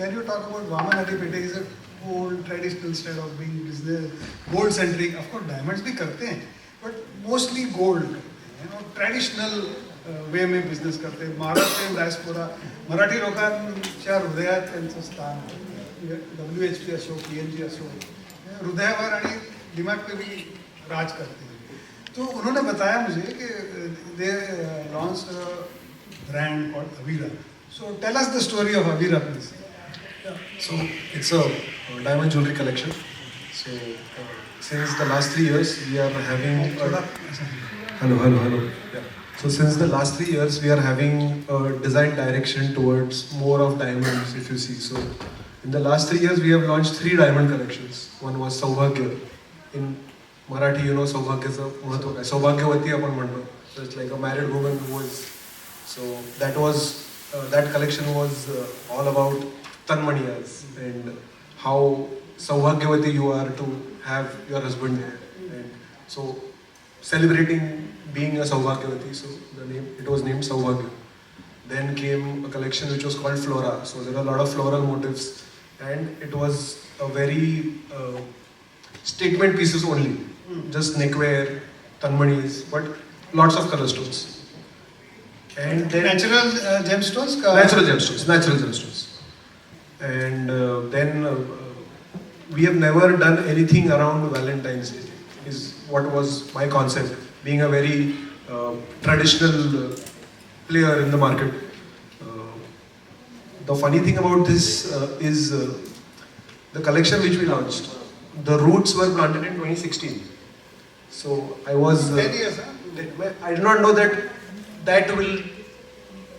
when you talk about Vaman Adipete, is a old traditional style of being business, gold centric. Of course, diamonds भी करते हैं, but mostly gold. Traditional way में business करते हैं. Maharashtrian diaspora, Marathi लोकांच्या हृदयात त्यांचं स्थान. WHP असो, PNG असो, हृदयावर आणि दिमाग पे भी राज करते हैं. तो उन्होंने बताया मुझे कि they launched a brand called Avira. So tell us the story of Avira, please. So it's a diamond jewelry collection. So since the last 3 years we are having hello. Yeah. So since the last 3 years we are having a design direction towards more of diamonds. If you see, so in the last 3 years we have launched 3 diamond collections. One was Saubhagya. In Marathi, you know, Saubhagyaचं महत्व काय? Saubhagyavati आपण म्हणतो. So it's like a married woman who was. So that was that collection was all about Tanmaniyas and how Saubhagyavati you are to have your husband there. And so celebrating being a Saubhagyavati, so it was named Saubhagya. Then came a collection which was called Flora. So there are a lot of floral motifs and it was a very statement pieces only. Just neckwear, Tanmanis, but lots of color stones. And then natural gemstones? Natural gemstones. And then we have never done anything around Valentine's Day, is what was my concept, being a very traditional player in the market. The funny thing about this is the collection which we launched, the roots were planted in 2016. So I was, 10 years, huh? I did not know that will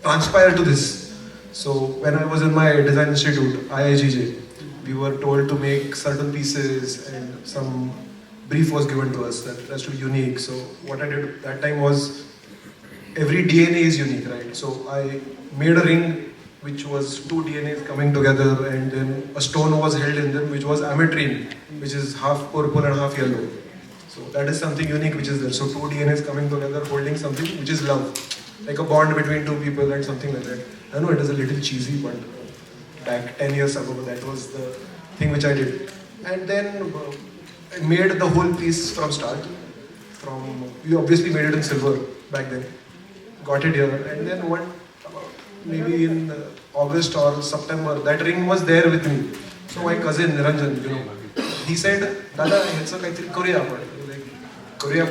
transpire to this. So when I was in my design institute, IIGJ, we were told to make certain pieces and some brief was given to us that has to be unique. So what I did that time was, every DNA is unique, right? So I made a ring which was 2 DNAs coming together and then a stone was held in them which was ametrine, which is half purple and half yellow. So that is something unique which is there. So 2 DNAs coming together holding something which is love. Like a bond between 2 people and something like that. I know it is a little cheesy, but back 10 years ago, that was the thing which I did. And then I made the whole piece from start. We obviously made it in silver back then. Got it here. And then maybe in August or September, that ring was there with me. So my cousin Niranjan, you know, he said, Dada, it's a Korea. Korea,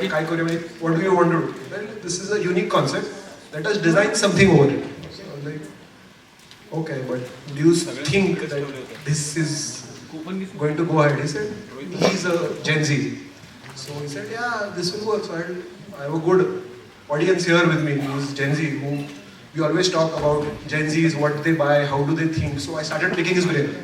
what do you want to do? Well, this is a unique concept. Let us design something over it. So I was like, okay, but do you think that this is going to go ahead? He said, he's a Gen Z. So he said, yeah, this will work. So I have a good audience here with me who's Gen Z, who we always talk about Gen Zs, what they buy, how do they think. So I started picking his brain,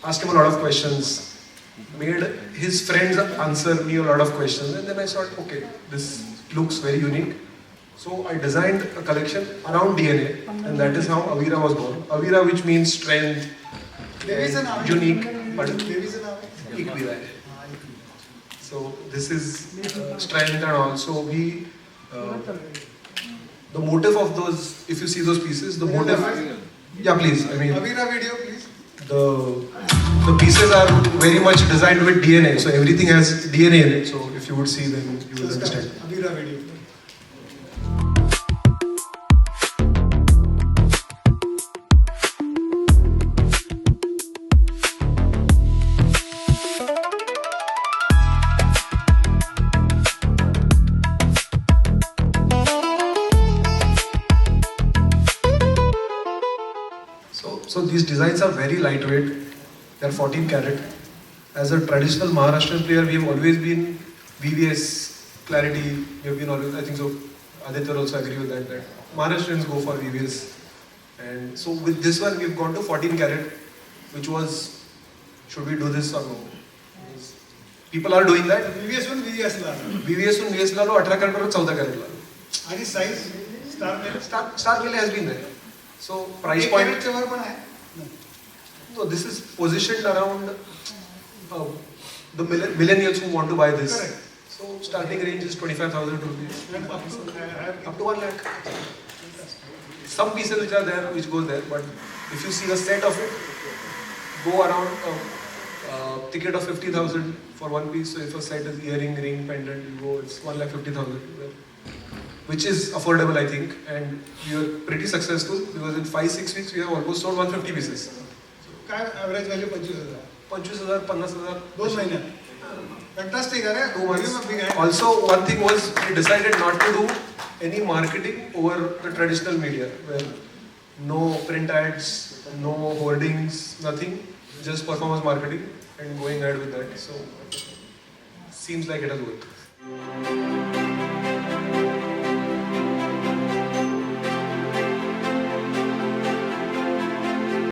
asked him a lot of questions, made his friends answer me a lot of questions, and then I thought, okay, this looks very unique. So I designed a collection around DNA, and that is how Avira was born. Avira, which means strength, and unique, but Ikvira. So this is strength and also we, the motive of those, if you see those pieces, the motive, yeah please, I mean, Avira video please. The pieces are very much designed with DNA, so everything has DNA in it, so if you would see then you will understand. Avira video. So these designs are very lightweight. They are 14 karat. As a traditional Maharashtrian player, we have always been VVS clarity. We have been always, I think so. Aditya also agree with that Maharashtrians go for VVS. And so with this one, we've gone to 14 karat, which was, should we do this or no? People are doing that. VVS one VVS La. VVS one VVS La low 18 karat और 14 karat ला लो. आणि size Star Mele has been there. So price point. No, this is positioned around the millennials who want to buy this. Correct. So starting range is 25,000 rupees. Up to 1 lakh. Some pieces which are there, which goes there, but if you see the set of it, go around ticket of 50,000 for one piece. So if a set is earring, ring, pendant, you go, it's 1,50,000, which is affordable, I think. And we were pretty successful because in 5-6 weeks we have almost sold 150 pieces. काय average value 25,000 25,000, 50,000. 2 महिन्यात. Fantastic, अरे 2 months. give a big hand. Also, one thing was we decided not to do any marketing over the traditional media, where no print ads, no hoardings, nothing, just performance marketing and going ahead with that. So, seems like it has worked.